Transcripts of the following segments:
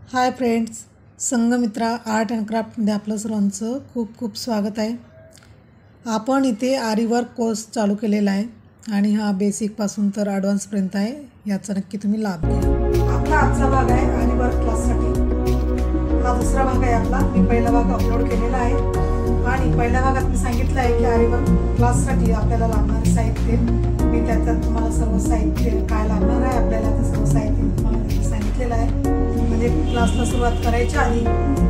High friends, Sangamitra art and क्राफ्टमध्ये आपलं सर्वांचं खूप खूप स्वागत आहे। आपण इथे आरी वर्क कोर्स चालू केलेला आहे आणि हा बेसिकपासून तर ॲडव्हान्सपर्यंत आहे। याचा नक्की तुम्ही लाभ घ्या। आपला आजचा भाग आहे आरी वर्क क्लाससाठी। हा दुसरा भाग आहे आपला। मी पहिला भाग अपलोड केलेला आहे आणि पहिल्या भागात मी सांगितलं आहे की आरी वर्क क्लाससाठी आपल्याला लागणारे साहित्य मी त्याच्यात तुम्हाला सर्व साहित्य काय लागणार आहे आपल्याला ते सर्व साहित्य तुम्हाला सांगितलेलं आहे। म्हणजे क्लासला सुरुवात करायच्या आधी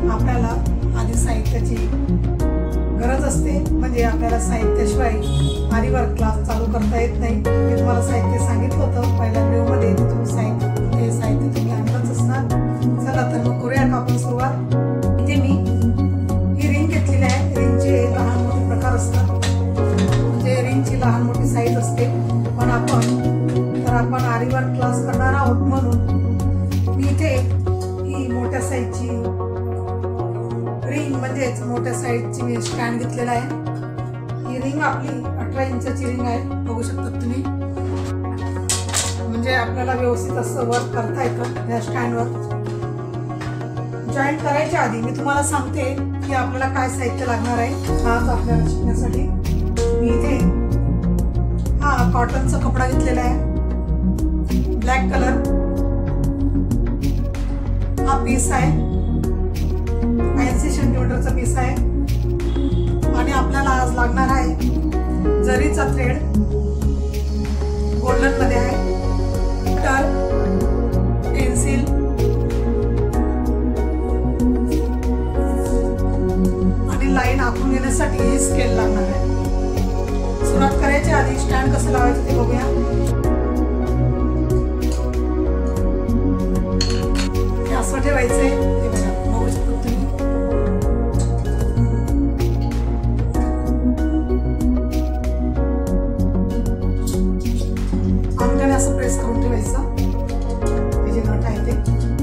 आपल्याला आधी साहित्याची गरज असते। म्हणजे आपल्याला साहित्याशिवाय आरी वर्क क्लास चालू करता येत नाही। मी तुम्हाला साहित्य सांगितलं होतं पहिल्या व्हिडिओमध्ये, तुम्ही साहित्य तुम्ही आणलंच असणार। चला तर मग करूया का आपण सुरुवात। इथे मी ही रिंग घेतलेली आहे। रिंगचे लहान मोठे प्रकार असतात, म्हणजे रिंगची लहान मोठी साईज असते। पण आपण आरी वर्क क्लास करणार आहोत म्हणून मी इथे ही मोठ्या साईजची रिंग म्हणजेच मोठ्या साईजची मी स्टँड घेतलेला आहे। ही रिंग आपली 18 इंचाची रिंग आहे, बघू शकता तुम्ही। म्हणजे आपल्याला व्यवस्थित असं वर्क करता येतं या स्टँडवर। जॉईंट करायच्या आधी मी तुम्हाला सांगते की आपल्याला काय साहित्य लागणार आहे आज आपल्याला शिकण्यासाठी। मी इथे हा कॉटनचा कपडा घेतलेला आहे, ब्लॅक कलर। हा पीस आहे 80 सेंटीमीटरचा पीस आहे आणि आपल्याला आज लागणार आहे जरीचा थ्रेड, गोल्डन मध्ये आहे, कटर, पेन्सिल आणि लाईन आखून घेण्यासाठी हे स्केल लागणार आहे। सुरुवात करायच्या आधी स्टँड कसं लावायचं ते बघूया। हे असं ठेवायचंय, बघू शकता तुम्ही। अंगठ्याने असं प्रेस करून ठेवायचं, हे जे नट आहे ते,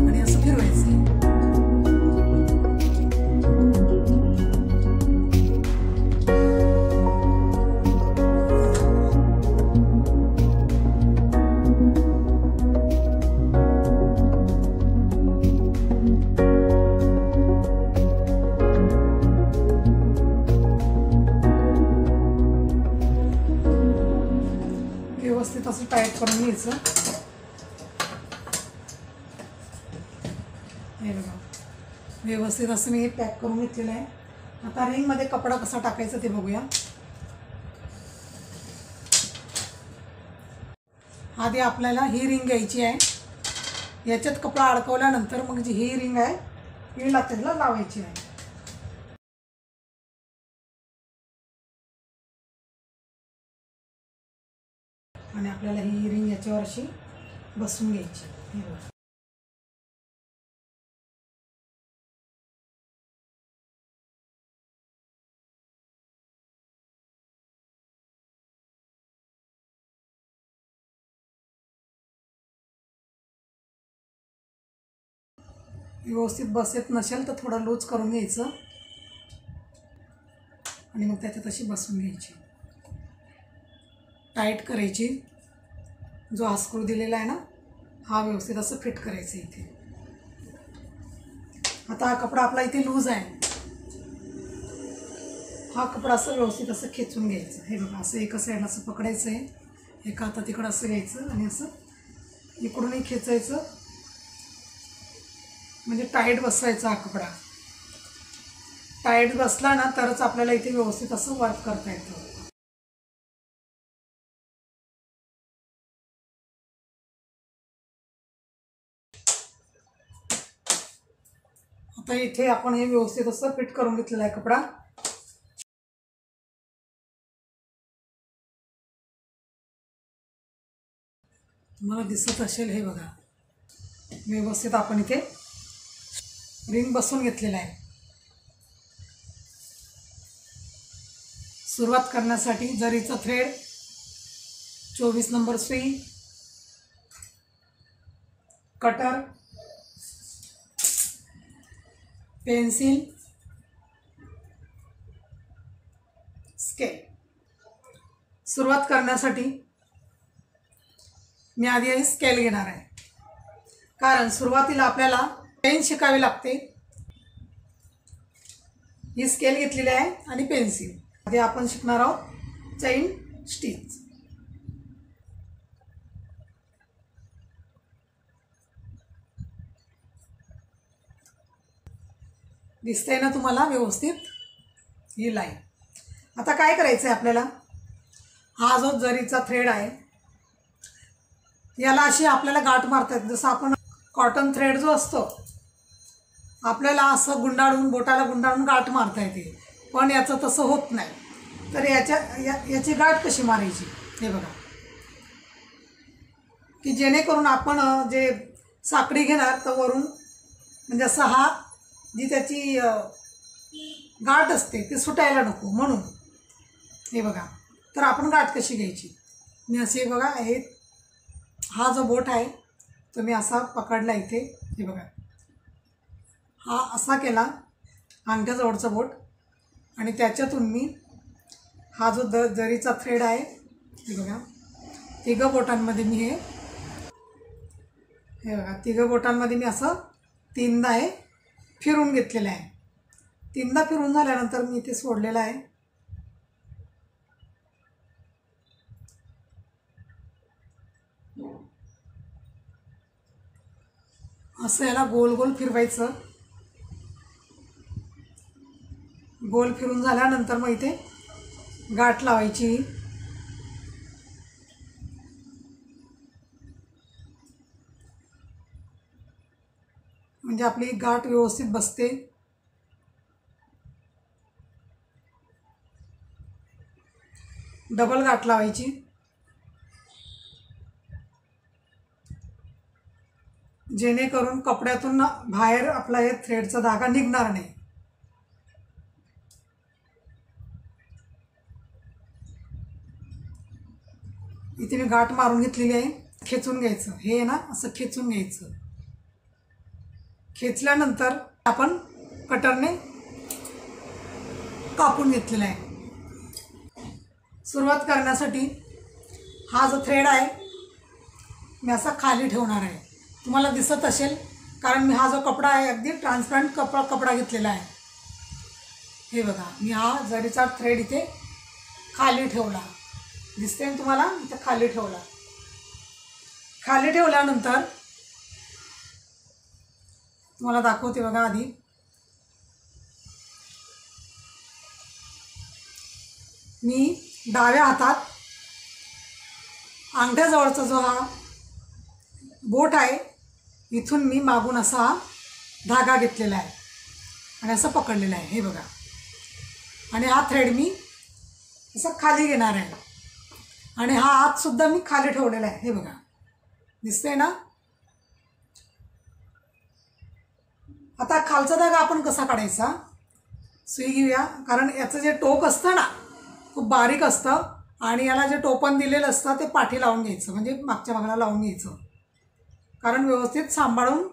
आणि असं फिरवायचं। व्यवस्थित असं टाईट करून घ्यायचं। हे बघा, व्यवस्थित असं मी पॅक करून घेतलेलं आहे। आता रिंग मध्ये कपडा कसा टाकायचा ते बघूया। आधी आपल्याला ही रिंग घ्यायची आहे, याच्यात कपडा अडकवल्यानंतर मग जी ही रिंग आहे ही त्याला लावायची आहे। आणि आपल्याला ही रिंग याच्यावर अशी बसवून घ्यायची। व्यवस्थित बसत नसेल तर थोडा लूज करून घ्यायचं आणि मग त्याच्यात अशी बसवून घ्यायची, टाईट करायची। जो हा स्क्रू दिलेला आहे ना, हा व्यवस्थित असं फिट करायचं इथे। आता हा कपडा आपला इथे लूज आहे, हा कपडा असं व्यवस्थित असं खेचून घ्यायचं। हे बघा, असं एका साईड असं पकडायचं आहे, एका हातात तिकडं असं घ्यायचं आणि असं इकडूनही खेचायचं, म्हणजे टाईट बसवायचा हा कपडा। टाईट बसला ना तरच आपल्याला इथे व्यवस्थित असं वर्क करता येतं। आता इथे आपण हे व्यवस्थित असं फिट करून घेतलेला आहे कपडा। तुम्हाला दिसत असेल, हे बघा, व्यवस्थित आपण इथे रिंग बसवून घेतलेला आहे। सुरुवात करण्यासाठी जरीचा थ्रेड, 24 नंबर सुई, कटर, पेन्सिल, स्केल। सुरुवात करण्यासाठी मी आधी स्केल घेणार आहे, कारण सुरुवातीला आपल्याला पेन शिकावी लागते. ही स्केल घेतलेली आहे आणि पेन्सिल. आधी आपण शिकणार आहोत चैन स्टिच. दिसतंय ना तुम्हाला व्यवस्थित ही लाईन. आता काय करायचं आहे आपल्याला, हा जो जरीचा थ्रेड आहे याला अशी आपल्याला गाठ मारतात. जसं आपण कॉटन थ्रेड जो असतो आपल्याला असं गुंडाळून बोटाला गुंडाळून गाठ मारता येते, पण याचं तसं होत नाही. तर याची गाठ कशी मारायची हे बघा, की जेणेकरून आपण जे साखळी घेणार तर वरून म्हणजे असं हा जी त्याची गाठ असते ती सुटायला नको म्हणून. हे बघा, तर आपण गाठ कशी घ्यायची. मी असे बघा, हा जो बोट आहे तो मी असा पकडला इथे. हे बघा, हा असा केला अंगठ्याजवळचा बोट, आणि त्याच्यातून मी हा जो जरीचा थ्रेड आहे हे बघा, तिघं बोटांमध्ये मी हे बघा तिघं बोटांमध्ये मी असं तीनदा हे फिरून घेतलेलं आहे. तीनदा फिरून झाल्यानंतर मी इथे सोडलेलं आहे. असं याला गोल गोल फिरवायचं. गोल फिरून झाल्यानंतर मग इथे गाठ लावायची. म्हणजे आपली गाठ व्यवस्थित बसते. डबल गाठ लावायची. जेणेकरून कपड्यातून बाहेर आपला हे थ्रेडचा धागा निघणार नाही. इथे मी गाठ मारून घेतलेली आहे. खेचून घ्यायचं, हे ना असं खेचून घ्यायचं. खेचल्यानंतर आपण कटरने कापून घेतलेला आहे. सुरुवात करण्यासाठी हा जो थ्रेड आहे मी असा खाली ठेवणार आहे. तुम्हाला दिसत असेल कारण मी हा जो कपडा आहे अगदी ट्रान्सपरंट कपडा घेतलेला आहे. हे बघा, मी हा जरीचा थ्रेड इथे खाली ठेवला. दिसते ना तुम्हाला, इथे खाली ठेवला. खाली ठेवल्यानंतर तुम्हाला दाखवते बघा. आधी मी डाव्या हातात अंगठ्याजवळचा जो हा बोट आहे इथून मी मागून असा धागा घेतलेला आहे आणि असं पकडलेला आहे. हे बघा, आणि हा थ्रेड मी असं खाली घेणार आहे आणि हा हातसुद्धा मी खाली ठेवलेला आहे. हे बघा, दिसतंय ना. आता खालचा धागा आपण कसा काढायचा, सुई घेऊया. कारण याचं जे टोक असतं ना खूप बारीक असतं आणि याला जे टोपण दिलेलं असतं ते पाठी लावून घ्यायचं, म्हणजे मागच्या भागाला लावून घ्यायचं. कारण व्यवस्थित सांभाळून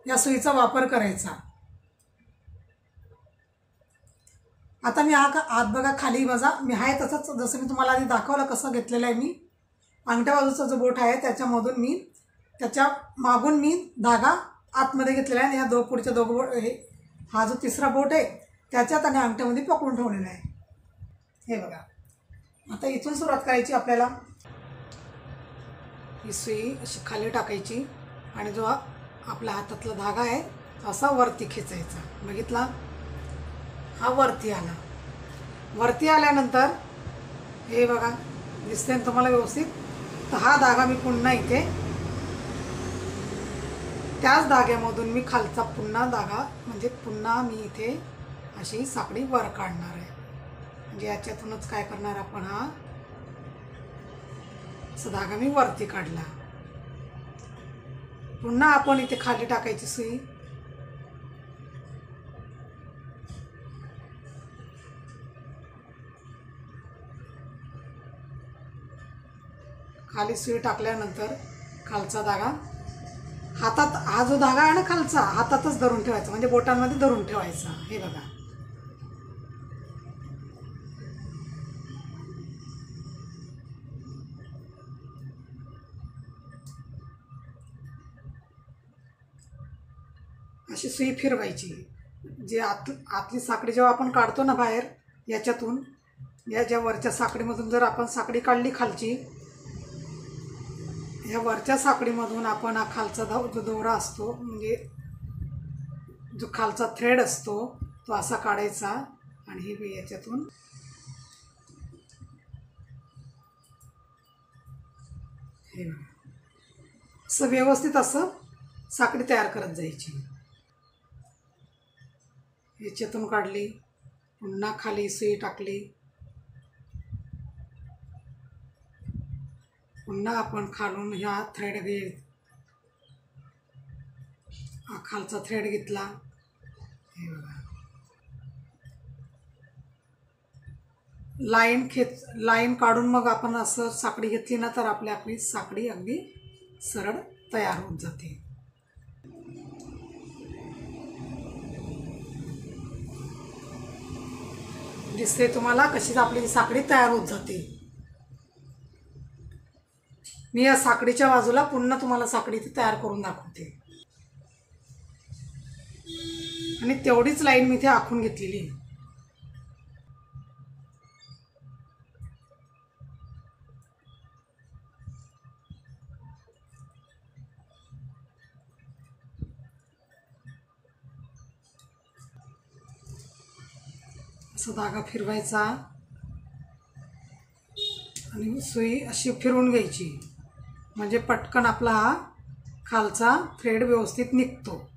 या सुईचा वापर करायचा. आता मी हा हात बघा खाली माझा मी आहे तसंच, जसं मी तुम्हाला आधी दाखवलं कसं घेतलेलं आहे. मी अंगठ्या बाजूचा जो बोट आहे त्याच्यामधून मी त्याच्या मागून मी धागा आतमध्ये घेतलेला आहे. आणि ह्या पुढच्या दोघं बोट हा जो तिसरा बोट आहे त्याच्यात आणि अंगठ्यामध्ये पकडून ठेवलेला आहे. हे बघा, आता इथून सुरुवात करायची आपल्याला. ही सुई अशी खाली टाकायची आणि जो आपल्या हातातला धागा आहे असा वरती खेचायचा. बघितला, हा वरती आला. वरती आल्यानंतर हे बघा दिसते ना तुम्हाला व्यवस्थित. तर हा धागा मी पुन्हा इथे त्याच धाग्यामधून मी खालचा पुन्हा धागा म्हणजे पुन्हा मी इथे अशी साखळी वर काढणार आहे. म्हणजे याच्यातूनच काय करणार आपण, हा असा धागा मी वरती काढला. पुन्हा आपण इथे खाली टाकायची सुई. खाली सुई टाकल्यानंतर खालचा धागा हातात, हा जो धागा आहे ना खालचा हातातच धरून ठेवायचा, म्हणजे बोटांमध्ये धरून ठेवायचा. हे बघा, अशी सुई फिरवायची. जे आतली साखळी जेव्हा आपण काढतो ना बाहेर याच्यातून, या ज्या वरच्या साखळीमधून जर आपण साखळी काढली खालची, या वरच्या साखळीमधून आपण हा खालचा जो दोरा असतो, म्हणजे जो खालचा थ्रेड असतो तो असा काढायचा आणि हे याच्यातून हे असं व्यवस्थित असं साखळी तयार करत जायची. याच्यातून काढली, पुन्हा खाली सुई टाकली, पुन्हा आपण खालून ह्या थ्रेड खालचा थ्रेड घेतला. हे बघा, लाईन काढून मग आपण असं साखळी घेतली ना तर आपली साखळी अगदी सरळ तयार होत जाते. दिसते तुम्हाला कशी आपली साखळी तयार होत जाते. मी या साखळीच्या बाजूला पुन्हा तुम्हाला साखळी तयार करून दाखवते. आणि तेवढीच लाईन मी इथे आखून घेतलेली आहे. असा धागा फिरवायचा आणि सुई अशी फिरवून घ्यायची, म्हणजे पटकन आपला हा खालचा थ्रेड व्यवस्थित निघतो.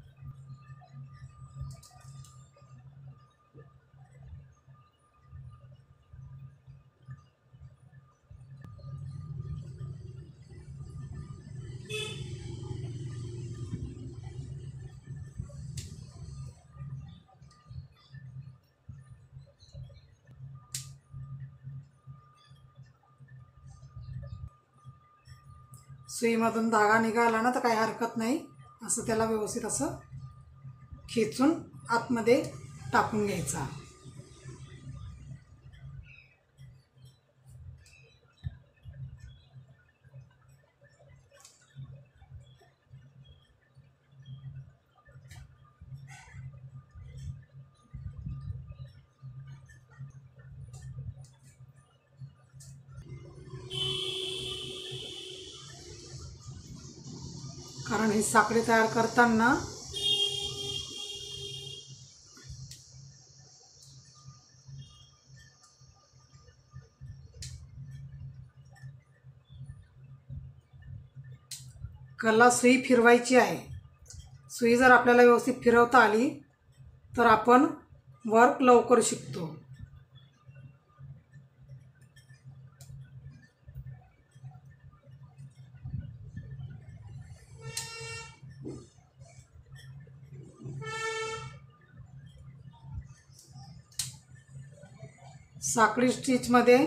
सुईमधून धागा निघाला ना तर काही हरकत नाही, असं त्याला व्यवस्थित असं खेचून आतमध्ये टाकून घ्यायचा. कारण ही साखळी तयार करताना कला सुई फिरवायची आहे. सुई जर आपल्याला व्यवस्थित फिरवता आली तर आपण वर्क लवकर शिकतो. साखळी स्टिचमध्ये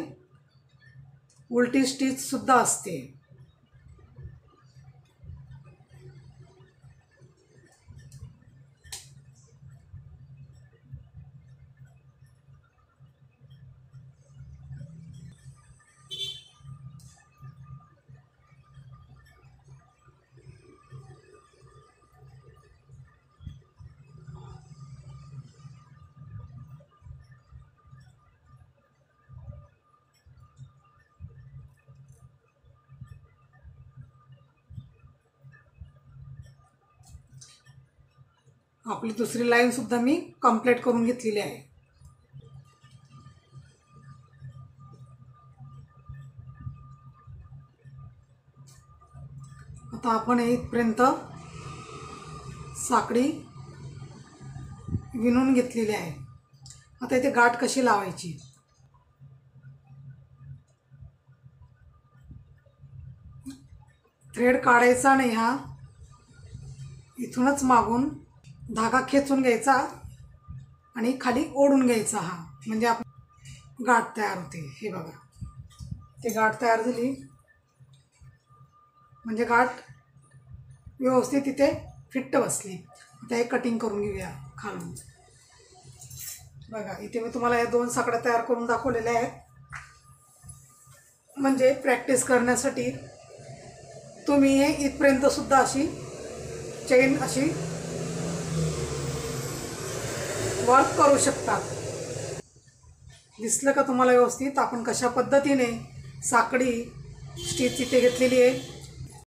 उलटी स्टिच सुद्धा असते. आपली दुसरी लाईन सुद्धा मी कंप्लीट करून घेतलेली आहे. आता आपण इथपर्यंत साखळी विणून घेतलेली आहे. आता इथे गाठ कशी लावायची, थ्रेड काढायचा नाही, हा इथूनच मागून धागा खेचून घ्यायचा आणि खाली ओढून घ्यायचा, हा म्हणजे आप गाठ तयार होते. हे बघा, ते गाठ तयार झाली म्हणजे गाठ व्यवस्थित तिथे फिट्ट बसली. आता हे कटिंग करून घेऊया खालून. बघा, इथे मी तुम्हाला या 2 साकड्या तयार करून दाखवलेल्या आहेत. म्हणजे प्रॅक्टिस करण्यासाठी तुम्ही हे इथपर्यंत सुद्धा अशी चेन अशी वर्क करू शकता। दिसलं का तुम्हाला व्यवस्थित? आपण कशा पद्धतीने साकडी स्टिच इथे घेतलेली आहे